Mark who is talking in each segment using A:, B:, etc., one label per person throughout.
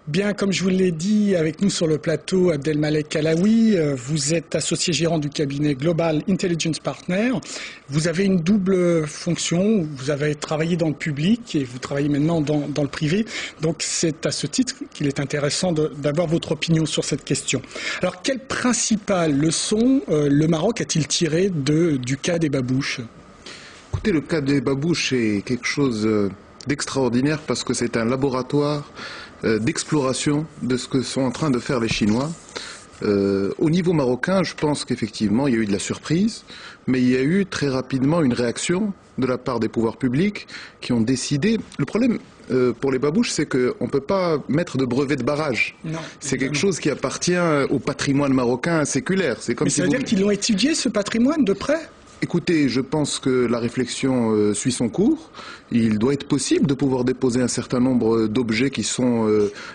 A: Bien, comme je vous l'ai dit, avec nous sur le plateau, Abdelmalek Kalaoui, vous êtes associé gérant du cabinet Global Intelligence Partner. Vous avez une double fonction, vous avez travaillé dans le public et vous travaillez maintenant dans le privé. Donc c'est à ce titre qu'il est intéressant d'avoir votre opinion sur cette question. Alors, quelle principale leçon le Maroc a-t-il tiré du cas des babouches?
B: Écoutez, le cas des babouches est quelque chose d'extraordinaire parce que c'est un laboratoire d'exploration de ce que sont en train de faire les Chinois. Au niveau marocain, je pense qu'effectivement, il y a eu de la surprise, mais il y a eu très rapidement une réaction de la part des pouvoirs publics qui ont décidé. Le problème pour les babouches, c'est qu'on ne peut pas mettre de brevet de barrage. C'est quelque chose qui appartient au patrimoine marocain séculaire. C'est comme
A: mais ça veut dire qu'ils l'ont étudié, ce patrimoine, de près?
B: Écoutez, je pense que la réflexion suit son cours. Il doit être possible de pouvoir déposer un certain nombre d'objets qui sont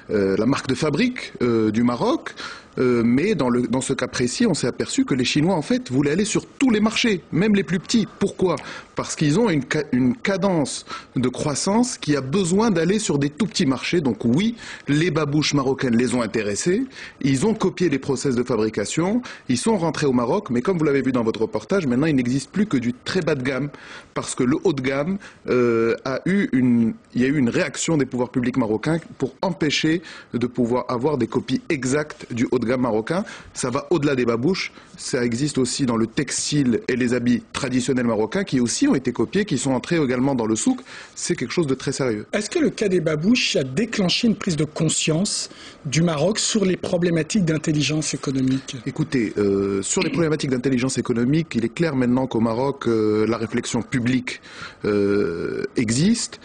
B: la marque de fabrique du Maroc. Mais dans ce cas précis, on s'est aperçu que les Chinois, en fait, voulaient aller sur tous les marchés, même les plus petits. Pourquoi? Parce qu'ils ont une cadence de croissance qui a besoin d'aller sur des tout petits marchés. Donc oui, les babouches marocaines les ont intéressés. Ils ont copié les process de fabrication. Ils sont rentrés au Maroc. Mais comme vous l'avez vu dans votre reportage, maintenant, il n'existe plus que du très bas de gamme. Parce que le haut de gamme il y a eu une réaction des pouvoirs publics marocains pour empêcher de pouvoir avoir des copies exactes du haut de gamme marocain. Ça va au-delà des babouches, ça existe aussi dans le textile et les habits traditionnels marocains qui aussi ont été copiés, qui sont entrés également dans le souk. C'est quelque chose de très sérieux.
A: Est-ce que le cas des babouches a déclenché une prise de conscience du Maroc sur les problématiques d'intelligence économique?
B: Écoutez, sur les problématiques d'intelligence économique, il est clair maintenant qu'au Maroc, la réflexion publique existe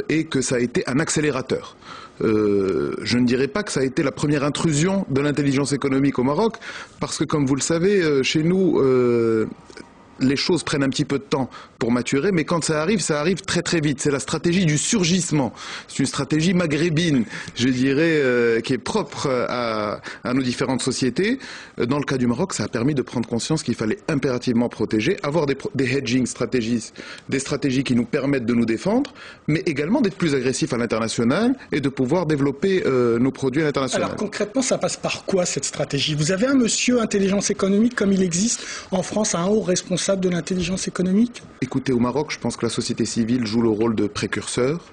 B: et que ça a été un accélérateur. Je ne dirais pas que ça a été la première intrusion de l'intelligence économique au Maroc, parce que comme vous le savez, chez nous, les choses prennent un petit peu de temps pour maturer, mais quand ça arrive très très vite. C'est la stratégie du surgissement. C'est une stratégie maghrébine, je dirais, qui est propre à nos différentes sociétés. Dans le cas du Maroc, ça a permis de prendre conscience qu'il fallait impérativement protéger, avoir des hedging strategies, des stratégies qui nous permettent de nous défendre, mais également d'être plus agressifs à l'international et de pouvoir développer nos produits à l'international.
A: Alors concrètement, ça passe par quoi cette stratégie? Vous avez un monsieur intelligence économique comme il existe en France, un haut responsable de l'intelligence économique?
B: Écoutez, au Maroc, je pense que la société civile joue le rôle de précurseur.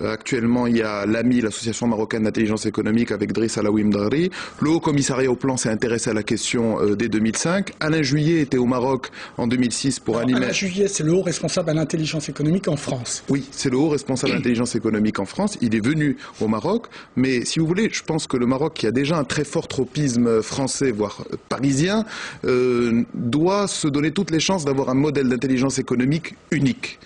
B: Actuellement, il y a l'AMI, l'Association marocaine d'intelligence économique, avec Driss Alaoui Mdari. Le Haut Commissariat au Plan s'est intéressé à la question dès 2005. Alain Juillet était au Maroc en 2006 pour animer...
A: Alain Juillet, c'est le haut responsable à l'intelligence économique en France.
B: Oui, c'est le haut responsable de l'intelligence économique en France. Il est venu au Maroc. Mais si vous voulez, je pense que le Maroc, qui a déjà un très fort tropisme français, voire parisien, doit se donner toutes les chances d'avoir un modèle d'intelligence économique unique.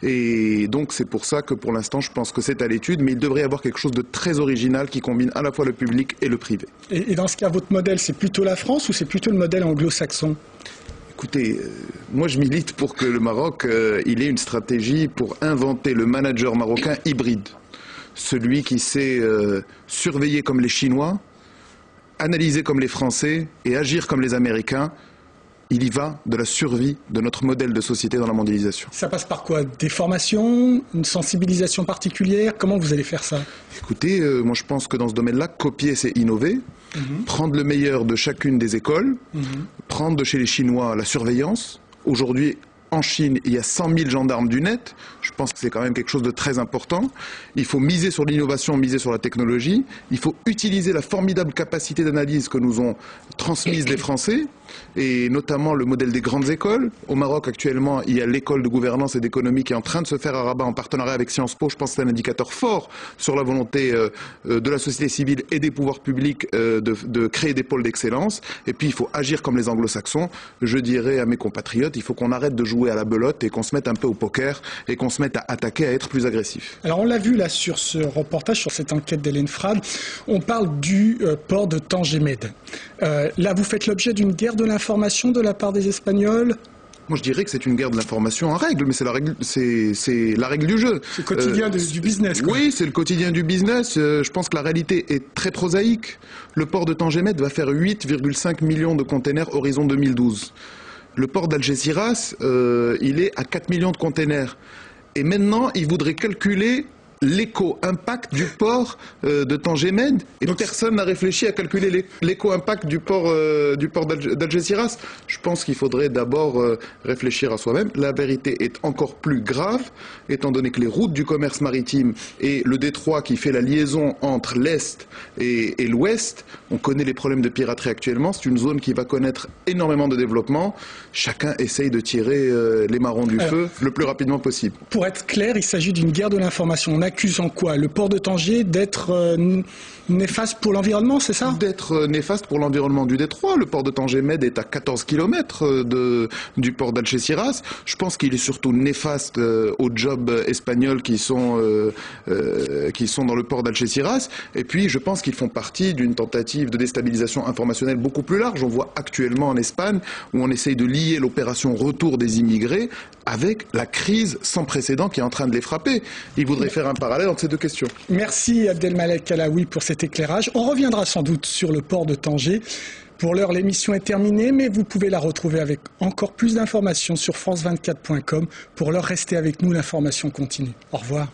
B: Et donc c'est pour ça que pour l'instant je pense que c'est à l'étude, mais il devrait y avoir quelque chose de très original qui combine à la fois le public et le privé.
A: Et dans ce cas, votre modèle, c'est plutôt la France ou c'est plutôt le modèle anglo-saxon?
B: Écoutez, moi je milite pour que le Maroc il ait une stratégie pour inventer le manager marocain hybride. Celui qui sait surveiller comme les Chinois, analyser comme les Français et agir comme les Américains. Il y va de la survie de notre modèle de société dans la mondialisation.
A: Ça passe par quoi? Des formations? Une sensibilisation particulière? Comment vous allez faire ça?
B: Écoutez, moi je pense que dans ce domaine-là, copier c'est innover. Prendre le meilleur de chacune des écoles. Prendre de chez les Chinois la surveillance. Aujourd'hui, en Chine, il y a 100 000 gendarmes du net. Je pense que c'est quand même quelque chose de très important. Il faut miser sur l'innovation, miser sur la technologie. Il faut utiliser la formidable capacité d'analyse que nous ont transmise les Français, et notamment le modèle des grandes écoles. Au Maroc, actuellement, il y a l'école de gouvernance et d'économie qui est en train de se faire à Rabat en partenariat avec Sciences Po. Je pense que c'est un indicateur fort sur la volonté de la société civile et des pouvoirs publics de créer des pôles d'excellence. Et puis, il faut agir comme les anglo-saxons. Je dirais à mes compatriotes, il faut qu'on arrête de jouer à la belote et qu'on se mette un peu au poker et qu'on se mette à attaquer, à être plus agressif.
A: Alors on l'a vu là sur ce reportage, sur cette enquête d'Hélène Frade, on parle du port de Tangemed. Là vous faites l'objet d'une guerre de l'information de la part des Espagnols?
B: Moi, je dirais que c'est une guerre de l'information en règle, mais c'est la règle du jeu.
A: C'est le quotidien du business, quoi.
B: Oui, c'est le quotidien du business. Je pense que la réalité est très prosaïque. Le port de Tangemed va faire 8,5 millions de containers horizon 2012. Le port d'Algeciras, il est à 4 millions de containers. Et maintenant, il voudrait calculer l'éco-impact du port de Tanger-Med, et donc personne n'a réfléchi à calculer l'éco-impact du port d'Algeciras. Je pense qu'il faudrait d'abord réfléchir à soi-même. La vérité est encore plus grave, étant donné que les routes du commerce maritime et le détroit qui fait la liaison entre l'Est et l'Ouest, on connaît les problèmes de piraterie actuellement, c'est une zone qui va connaître énormément de développement. Chacun essaye de tirer les marrons du feu le plus rapidement possible.
A: Pour être clair, il s'agit d'une guerre de l'information. On accuse en quoi le port de Tanger d'être néfaste pour l'environnement, c'est ça?
B: D'être néfaste pour l'environnement du détroit. Le port de Tanger-Med est à 14 km du port d'Algeciras. Je pense qu'il est surtout néfaste aux jobs espagnols qui sont dans le port d'Algeciras. Et puis, je pense qu'ils font partie d'une tentative de déstabilisation informationnelle beaucoup plus large. On voit actuellement en Espagne où on essaye de lier l'opération retour des immigrés avec la crise sans précédent qui est en train de les frapper. Il voudrait faire un parallèle entre ces deux questions.
A: Merci Abdelmalek Alaoui pour cet éclairage. On reviendra sans doute sur le port de Tanger. Pour l'heure, l'émission est terminée, mais vous pouvez la retrouver avec encore plus d'informations sur france24.com. Pour l'heure, restez avec nous, l'information continue. Au revoir.